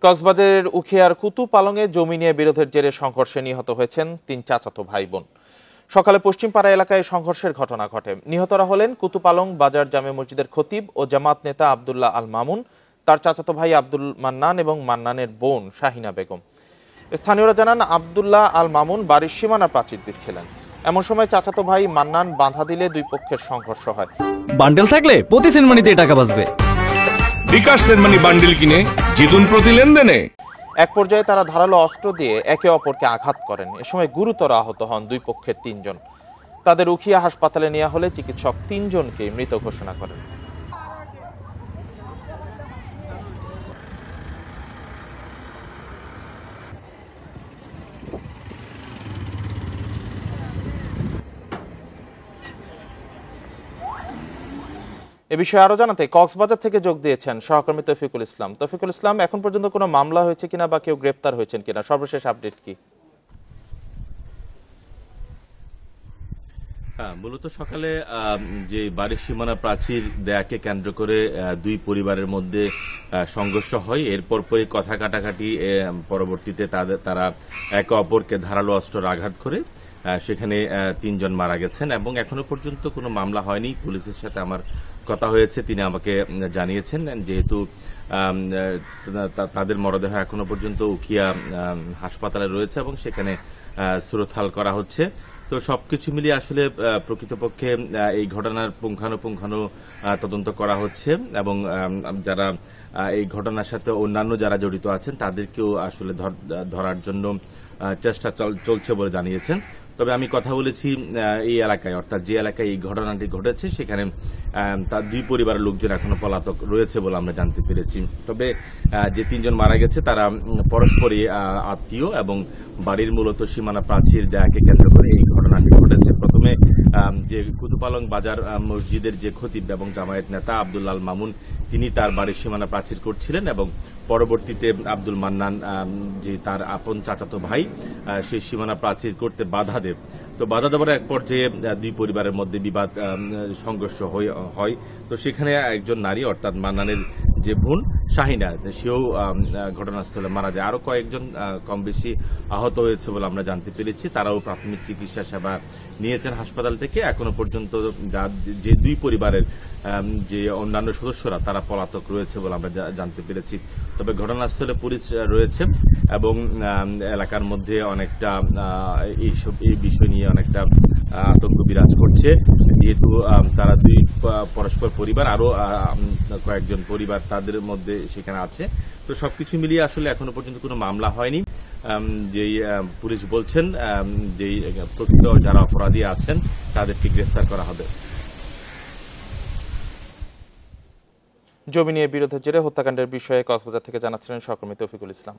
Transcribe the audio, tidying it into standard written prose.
কক্সবাজারের উখিয়ার কুতু পালংয়ে জমি নিয়ে বিরোধের জেরে সংঘর্ষে নিহত হয়েছেন 3 চাচাতো ভাই বোন। সকালে পশ্চিমপাড়া এলাকায় সংঘর্ষের ঘটনা ঘটে। নিহতরা হলেন কুতুপালং বাজার জামে মসজিদের খতিব ও জামাত নেতা আব্দুল্লাহ আল মামুন, তার চাচাতো ভাই আব্দুল মান্নান এবং মান্নানের বোন শাহিনা বেগম। স্থানীয়রা জানান, আব্দুল্লাহ আল মামুন বাড়ির সীমানা প্রাচীর দিচ্ছিলেন। এমন সময় চাচাতো ভাই মান্নান বাধা দিলে দুই পক্ষের সংঘর্ষ হয়। বান্ডেল থাকলে প্রতি সেনমানিতে টাকা বাঁচবে। বিকাশ সেনমানি বান্ডেল কিনে জিতুন প্রতি লেনদেনে। এক পর্যায়ে তারা ধারালো অস্ত্র দিয়ে একে অপরকে আঘাত করেন। এ সময় গুরুতর আহত হন দুই পক্ষের 3 জন। তাদের উখিয়া হাসপাতালে নেওয়া হলে চিকিৎসক 3 জনকে মৃত ঘোষণা করেন। এ বিষয়ে আরো জানাতে কক্সবাজার থেকে যোগ দিয়েছেন সহকর্মী তৌফিকুল ইসলাম। তৌফিকুল ইসলাম, এখন পর্যন্ত কোনো মামলা হয়েছে কিনা বা কেউ গ্রেপ্তার হয়েছেন কিনা, সর্বশেষ আপডেট কি? মূলত সকালে যে বাড়ির সীমানা প্রাচীর দেয়াকে কেন্দ্র করে দুই পরিবারের মধ্যে সংঘর্ষ হয়। এরপর পরই কথা কাটাকাটি, পরবর্তীতে তারা একে অপরকে ধারালো অস্ত্রের আঘাত করে সেখানে 3 জন মারা গেছেন এবং এখনো পর্যন্ত কোনো মামলা হয়নি। পুলিশের সাথে আমার কথা হয়েছে, তিনি আমাকে জানিয়েছেন যেহেতু তাদের মরদেহ এখনো পর্যন্ত উখিয়া হাসপাতালে রয়েছে এবং সেখানে সুরতহাল করা হচ্ছে। তো সবকিছু মিলিয়ে আসলে প্রকৃতপক্ষে এই ঘটনার পুঙ্খানুপুঙ্খানু তদন্ত করা হচ্ছে এবং যারা এই ঘটনার সাথে অন্যান্য যারা জড়িত আছেন তাদেরকেও আসলে ধরার জন্য চেষ্টা চলছে বলে জানিয়েছেন। তবে আমি কথা বলেছি এই এলাকায়, অর্থাৎ যে এলাকায় এই ঘটনাটি ঘটেছে সেখানে তার দুই পরিবারের লোকজন এখনো পলাতক রয়েছে বলে আমরা জানতে পেরেছি। তবে যে 3 জন মারা গেছে তারা পরস্পরই আত্মীয় এবং বাড়ির মূলত সীমানা প্রাচীর দেয়াকে কেন্দ্র করে এই ঘটনাটি ঘটেছে। প্রথমে যে কুতুপালং বাজার মসজিদের যে খতিব এবং জামায়াত নেতা আব্দুল্লাহ আল মামুন, তিনি তার বাড়ির সীমানা প্রাচীর করছিলেন এবং পরবর্তীতে আব্দুল মান্নান, যে তার আপন চাচাতো ভাই, সেই সীমানা প্রাচীর করতে বাধা দেয়। তো বাধা দেওয়ার এক পর্যায়ে দুই পরিবারের মধ্যে বিবাদ সংঘর্ষ হয়। তো সেখানে একজন নারী, অর্থাৎ মান্নানের যে বোন শাহিনা, সেও ঘটনাস্থলে মারা যায়। আরো কয়েকজন কম বেশি আহত হয়েছে বলে আমরা জানতে পেরেছি। তারাও প্রাথমিক চিকিৎসা সেবা নিয়েছেন হাসপাতাল থেকে। এখনো পর্যন্ত যে দুই পরিবারের যে অন্যান্য সদস্যরা তারা পলাতক রয়েছে বলে আমরা জানতে পেরেছি। তবে ঘটনাস্থলে পুলিশ রয়েছে এবং এলাকার মধ্যে অনেকটা এই বিষয় নিয়ে অনেকটা আতঙ্ক বিরাজ করছে, যেহেতু তারা দুই পরস্পর পরিবার, আরো কয়েকজন পরিবার তাদের মধ্যে সেখানে আছে। তো সবকিছু মিলিয়ে আসলে এখনো পর্যন্ত কোনো মামলা হয়নি। যেই পুলিশ বলছেন যেই প্রকৃত যারা অপরাধী আছেন তাদেরকে গ্রেফতার করা হবে। জমি নিয়ে বিরোধের জেরে হত্যাকাণ্ডের বিষয়ে কক্সবাজার থেকে জানাচ্ছিলেন সহকর্মী তৌফিকুল ইসলাম।